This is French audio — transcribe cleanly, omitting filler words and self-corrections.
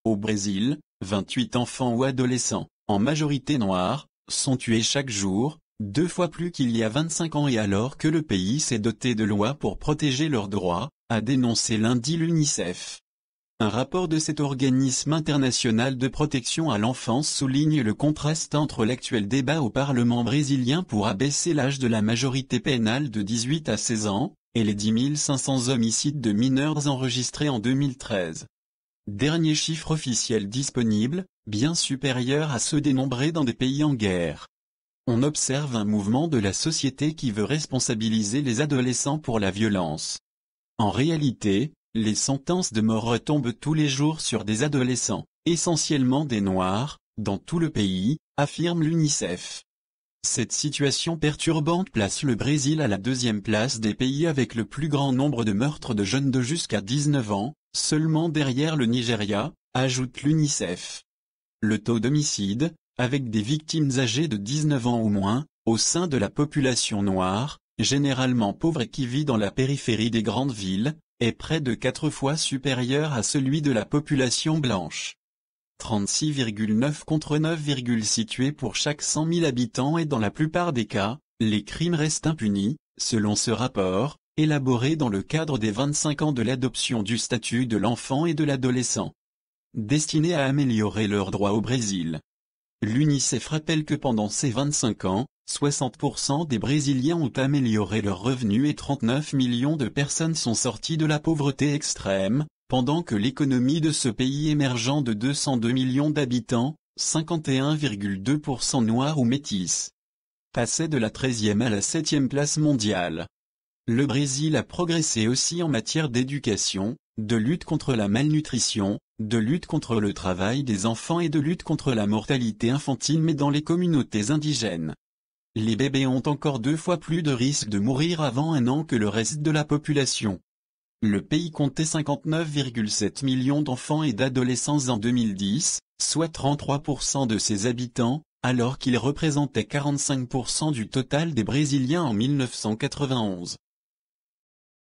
Au Brésil, 28 enfants ou adolescents, en majorité noirs, sont tués chaque jour, 2 fois plus qu'il y a 25 ans et alors que le pays s'est doté de lois pour protéger leurs droits, a dénoncé lundi l'UNICEF. Un rapport de cet organisme international de protection à l'enfance souligne le contraste entre l'actuel débat au Parlement brésilien pour abaisser l'âge de la majorité pénale de 18 à 16 ans, et les 10 500 homicides de mineurs enregistrés en 2013. Dernier chiffre officiel disponible, bien supérieur à ceux dénombrés dans des pays en guerre. On observe un mouvement de la société qui veut responsabiliser les adolescents pour la violence. En réalité, les sentences de mort retombent tous les jours sur des adolescents, essentiellement des Noirs, dans tout le pays, affirme l'UNICEF. Cette situation perturbante place le Brésil à la 2e place des pays avec le plus grand nombre de meurtres de jeunes de jusqu'à 19 ans, seulement derrière le Nigeria, ajoute l'UNICEF. Le taux d'homicide, avec des victimes âgées de 19 ans ou moins, au sein de la population noire, généralement pauvre et qui vit dans la périphérie des grandes villes, est près de 4 fois supérieur à celui de la population blanche. 36,9 contre 9,6 tués pour chaque 100 000 habitants et dans la plupart des cas, les crimes restent impunis, selon ce rapport, élaboré dans le cadre des 25 ans de l'adoption du statut de l'enfant et de l'adolescent. Destiné à améliorer leurs droits au Brésil. L'UNICEF rappelle que pendant ces 25 ans, 60% des Brésiliens ont amélioré leurs revenus et 39 millions de personnes sont sorties de la pauvreté extrême, pendant que l'économie de ce pays émergent de 202 millions d'habitants, 51,2% noirs ou métis, passait de la 13e à la 7e place mondiale. Le Brésil a progressé aussi en matière d'éducation, de lutte contre la malnutrition, de lutte contre le travail des enfants et de lutte contre la mortalité infantile mais dans les communautés indigènes. Les bébés ont encore 2 fois plus de risques de mourir avant 1 an que le reste de la population. Le pays comptait 59,7 millions d'enfants et d'adolescents en 2010, soit 33% de ses habitants, alors qu'ils représentaient 45% du total des Brésiliens en 1991.